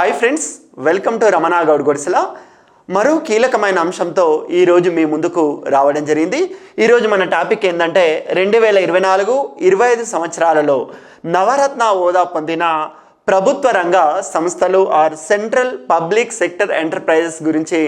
Hi friends, welcome to Ramana Goud Godisela. మరో కీలకమైన అంశంతో ఈరోజు మీ ముందుకు రావడం జరిగింది. ఈరోజు మన టాపిక్ ఏంటంటే 2024-25 సంవత్సరాలలో నవరత్న హోదా పొందిన ప్రభుత్వ రంగ సంస్థలు or central public sector enterprises గురించి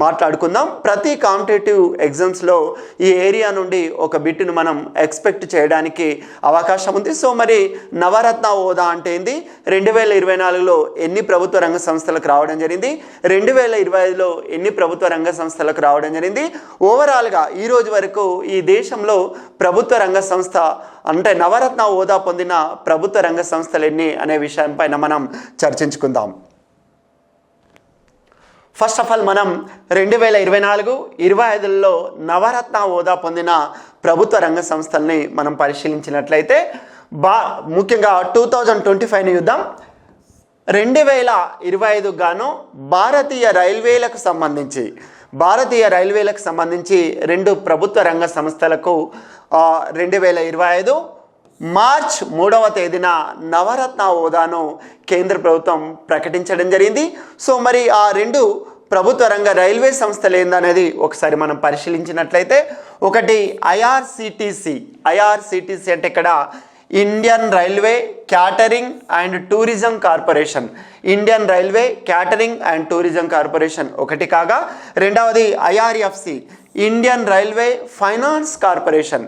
మాట్లాడుకుందాం. ప్రతి కాంపిటేటివ్ ఎగ్జామ్స్లో ఈ ఏరియా నుండి ఒక బిట్ను మనం ఎక్స్పెక్ట్ చేయడానికి అవకాశం ఉంది. సో మరి నవరత్న హోదా అంటే ఏంది, 2024లో ఎన్ని ప్రభుత్వ రంగ సంస్థలకు రావడం జరిగింది, 2025లో ఎన్ని ప్రభుత్వ రంగ సంస్థలకు రావడం జరిగింది, ఓవరాల్గా ఈరోజు వరకు ఈ దేశంలో ప్రభుత్వ రంగ సంస్థ అంటే నవరత్న హోదా పొందిన ప్రభుత్వ రంగ సంస్థలు ఎన్ని అనే విషయం పైన మనం చర్చించుకుందాం. ఫస్ట్ ఆఫ్ ఆల్ మనం 2024-25లో నవరత్న హోదా పొందిన ప్రభుత్వ రంగ సంస్థల్ని మనం పరిశీలించినట్లయితే ముఖ్యంగా 2025ని చూద్దాం. 2025 గాను భారతీయ రైల్వేలకు సంబంధించి రెండు ప్రభుత్వ రంగ సంస్థలకు 2025 మార్చ్ 3వ తేదీన నవరత్న హోదాను కేంద్ర ప్రభుత్వం ప్రకటించడం జరిగింది. సో మరి ఆ రెండు ప్రభుత్వ రంగ రైల్వే సంస్థలు ఏందనేది ఒకసారి మనం పరిశీలించినట్లయితే, ఒకటి ఐఆర్సిటిసి అంటే ఇక్కడ Indian railway catering and tourism corporation ఒకటి కాగా, రెండవది IRFC Indian railway finance corporation.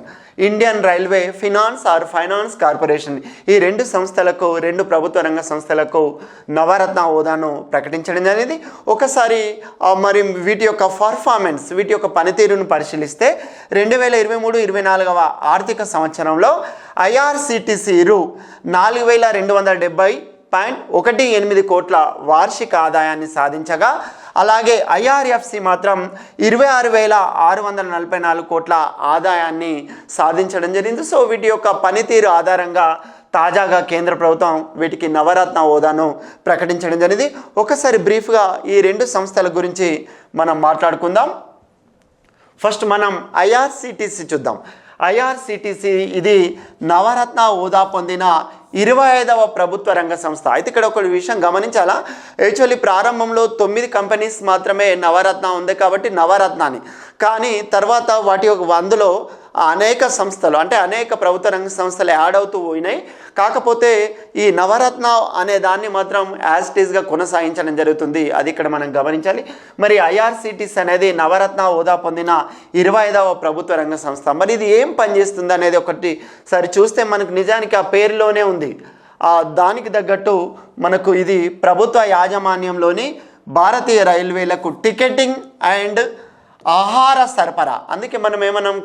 ఈ రెండు సంస్థలకు, రెండు ప్రభుత్వ రంగ సంస్థలకు నవరత్న హోదాను ప్రకటించడం జరిగింది. ఒకసారి మరి వీటి యొక్క పర్ఫార్మెన్స్, వీటి యొక్క పనితీరును పరిశీలిస్తే 2023-24 ఆర్థిక సంవత్సరంలో ఐఆర్సిటిసి 4,270.18 కోట్ల వార్షిక ఆదాయాన్ని సాధించగా, అలాగే ఐఆర్ఎఫ్సి మాత్రం 26,644 కోట్ల ఆదాయాన్ని సాధించడం జరిగింది. సో వీటి యొక్క పనితీరు ఆధారంగా తాజాగా కేంద్ర ప్రభుత్వం వీటికి నవరత్న హోదాను ప్రకటించడం జరిగింది. ఒకసారి బ్రీఫ్గా ఈ రెండు సంస్థల గురించి మనం మాట్లాడుకుందాం. ఫస్ట్ మనం ఐఆర్సిటిసి చూద్దాం. ఐఆర్సిటిసి ఇది నవరత్న హోదా పొందిన 25వ ప్రభుత్వ రంగ సంస్థ. అయితే ఇక్కడ ఒక విషయం గమనించాలా, యాక్చువల్లీ ప్రారంభంలో 9 కంపెనీస్ మాత్రమే నవరత్న ఉంది కాబట్టి నవరత్నాన్ని, కానీ తర్వాత వాటి యొక్క అందులో అనేక సంస్థలు అంటే అనేక ప్రభుత్వ రంగ సంస్థలు యాడ్ అవుతూ పోయినాయి. కాకపోతే ఈ నవరత్న అనే దాన్ని మాత్రం యాజ్ ఇట్ ఈస్గా కొనసాగించడం జరుగుతుంది. అది ఇక్కడ మనం గమనించాలి. మరి ఐఆర్సిటిసి అనేది నవరత్న హోదా పొందిన 25వ ప్రభుత్వ రంగ సంస్థ. మరి ఇది ఏం పనిచేస్తుంది అనేది ఒకటి సరి చూస్తే మనకు నిజానికి ఆ పేరులోనే ఉంది. దానికి తగ్గట్టు మనకు ఇది ప్రభుత్వ యాజమాన్యంలోని భారతీయ రైల్వేలకు టికెటింగ్ అండ్ ఆహార సరఫరా, అందుకే మనం ఏమన్నాం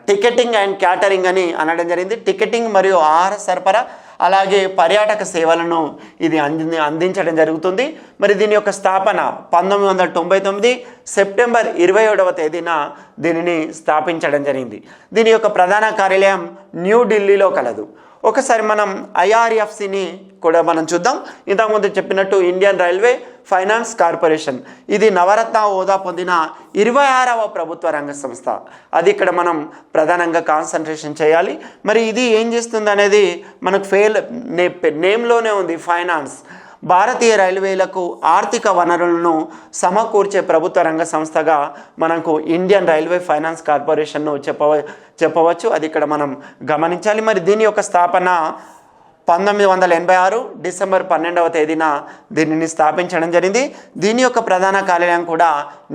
టికెటింగ్ అండ్ క్యాటరింగ్ అని అనడం జరిగింది. టికెటింగ్ మరియు ఆహార సరఫరా అలాగే పర్యాటక సేవలను ఇది అందించడం జరుగుతుంది. మరి దీని యొక్క స్థాపన 1999 సెప్టెంబర్ 27వ తేదీన దీనిని స్థాపించడం జరిగింది. దీని యొక్క ప్రధాన కార్యాలయం న్యూఢిల్లీలో కలదు. ఒకసారి మనం ఐఆర్ఎఫ్సిని కూడా మనం చూద్దాం. ఇంతకుముందు చెప్పినట్టు ఇండియన్ రైల్వే ఫైనాన్స్ కార్పొరేషన్, ఇది నవరత్న హోదా పొందిన 26వ ప్రభుత్వ రంగ సంస్థ. అది ఇక్కడ మనం ప్రధానంగా కాన్సన్ట్రేషన్ చేయాలి. మరి ఇది ఏం చేస్తుంది అనేది మనకు నేమ్లోనే ఉంది. ఫైనాన్స్, భారతీయ రైల్వేలకు ఆర్థిక వనరులను సమకూర్చే ప్రభుత్వ రంగ సంస్థగా మనకు ఇండియన్ రైల్వే ఫైనాన్స్ కార్పొరేషన్ను చెప్పవచ్చు. అది ఇక్కడ మనం గమనించాలి. మరి దీని యొక్క స్థాపన 1986 డిసెంబర్ 12వ తేదీన దీనిని స్థాపించడం జరిగింది. దీని యొక్క ప్రధాన కార్యాలయం కూడా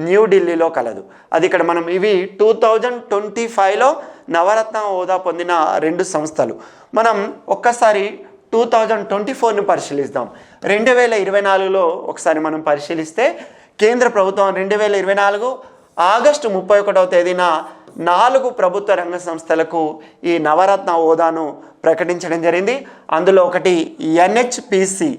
న్యూఢిల్లీలో కలదు. అది ఇక్కడ మనం ఇవి 2025లో నవరత్న హోదా పొందిన రెండు సంస్థలు. మనం ఒక్కసారి 2024ని పరిశీలిద్దాం. 2024లో ఒకసారి మనం పరిశీలిస్తే కేంద్ర ప్రభుత్వం 2024 ఆగస్టు 31వ తేదీన 4 ప్రభుత్వ రంగ సంస్థలకు ఈ నవరత్న హోదాను ప్రకటించడం జరిగింది. అందులో ఒకటి NHPC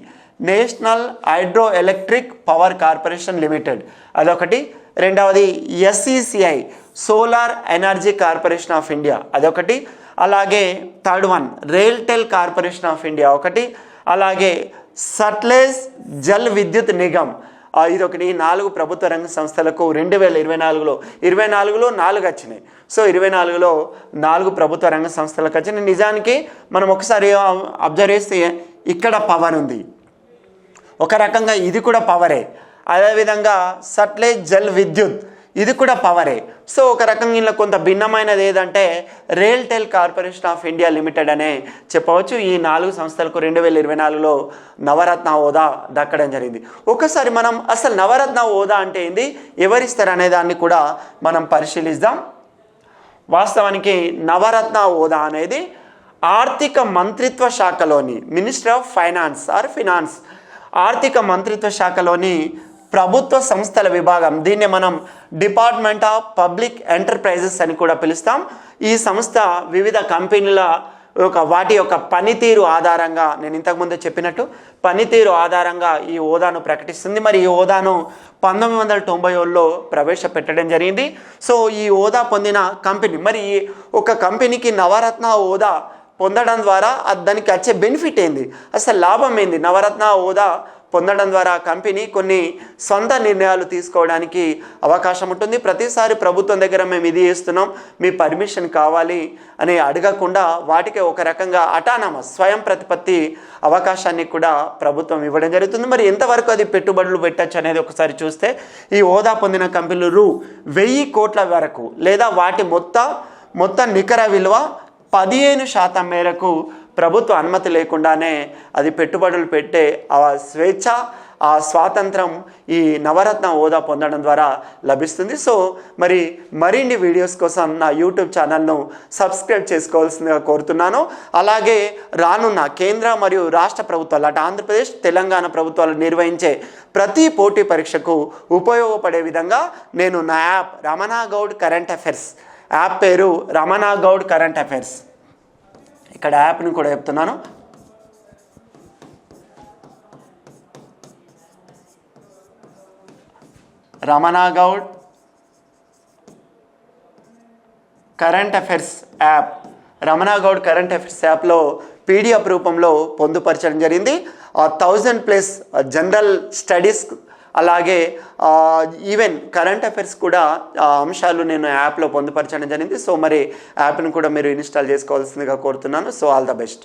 national hydro electric power corporation limited, అదొకటి. రెండవది SECI solar energy corporation of India, అదొకటి. అలాగే third one RailTel corporation of India ఒకటి. అలాగే సట్లెజ్ జల్ విద్యుత్ నిగమ్, ఇదొకటి. 4 ప్రభుత్వ రంగ సంస్థలకు 2024లో 4 వచ్చినాయి. సో 24లో 4 ప్రభుత్వ రంగ సంస్థలకు వచ్చినాయి. నిజానికి మనం ఒకసారి అబ్జర్వ్ చేస్తే ఇక్కడ పవర్ ఉంది, ఒక రకంగా ఇది కూడా పవరే. అదేవిధంగా సట్లెజ్ జల్ విద్యుత్ ఇది కూడా పవరే. సో ఒక రకంగా ఇలా కొంత భిన్నమైనది ఏదంటే RailTel corporation of India limited అనే చెప్పవచ్చు. ఈ 4 సంస్థలకు 2024లో నవరత్న హోదా దక్కడం జరిగింది. ఒకసారి మనం అసలు నవరత్న హోదా అంటే ఏంది, ఎవరిస్తారు అనే దాన్ని కూడా మనం పరిశీలిద్దాం. వాస్తవానికి నవరత్న హోదా అనేది ఆర్థిక మంత్రిత్వ శాఖలోని minister of finance or finance ఆర్థిక మంత్రిత్వ శాఖలోని ప్రభుత్వ సంస్థల విభాగం, దీన్ని మనం డిపార్ట్మెంట్ ఆఫ్ పబ్లిక్ ఎంటర్ప్రైజెస్ అని కూడా పిలుస్తాం. ఈ సంస్థ వివిధ కంపెనీల వాటి యొక్క పనితీరు ఆధారంగా, నేను ఇంతకుముందే చెప్పినట్టు పనితీరు ఆధారంగా ఈ హోదాను ప్రకటిస్తుంది. మరి ఈ హోదాను 1997లో ప్రవేశపెట్టడం జరిగింది. సో ఈ హోదా పొందిన కంపెనీ, మరి ఒక కంపెనీకి నవరత్న హోదా పొందడం ద్వారా దానికి వచ్చే బెనిఫిట్ ఏంది, అసలు లాభం ఏంది? నవరత్న హోదా పొందడం ద్వారా కంపెనీ కొన్ని సొంత నిర్ణయాలు తీసుకోవడానికి అవకాశం ఉంటుంది. ప్రతిసారి ప్రభుత్వం దగ్గర మేము ఇది చేస్తున్నాం, మీ పర్మిషన్ కావాలి అని అడగకుండా వాటికి ఒక రకంగా అటానమస్ స్వయం ప్రతిపత్తి అవకాశాన్ని కూడా ప్రభుత్వం ఇవ్వడం జరుగుతుంది. మరి ఎంతవరకు అది పెట్టుబడులు పెట్టచ్చు అనేది ఒకసారి చూస్తే, ఈ హోదా పొందిన కంపెనీలు 1000 కోట్ల వరకు లేదా వాటి మొత్తం నికర విలువ 15% మేరకు ప్రభుత్వ అనుమతి లేకుండానే అది పెట్టుబడులు పెట్టే ఆ స్వేచ్ఛ, ఆ స్వాతంత్రం ఈ నవరత్న హోదా పొందడం ద్వారా లభిస్తుంది. సో మరి మరిన్ని వీడియోస్ కోసం నా యూట్యూబ్ ఛానల్ను సబ్స్క్రైబ్ చేసుకోవాల్సిందిగా కోరుతున్నాను. అలాగే రానున్న కేంద్ర మరియు రాష్ట్ర ప్రభుత్వాలు, అటు ఆంధ్రప్రదేశ్ తెలంగాణ ప్రభుత్వాలు నిర్వహించే ప్రతి పోటీ పరీక్షకు ఉపయోగపడే విధంగా నేను నా app Ramana Goud current affairs, app పేరు రమణ గౌడ్ కరెంట్ అఫైర్స్, ఇక్కడ యాప్ని కూడా చెప్తున్నాను. Ramana Goud current affairs app, Ramana Goud current affairs యాప్లో PDF రూపంలో పొందుపరచడం జరిగింది. 1000+ జనరల్ స్టడీస్ అలాగే ఈవెన్ కరెంట్ అఫైర్స్ కూడా అంశాలు నేను యాప్లో పొందుపరచడం జరిగింది. సో మరి యాప్ని కూడా మీరు ఇన్స్టాల్ చేసుకోవాల్సిందిగా కోరుతున్నాను. So all the best.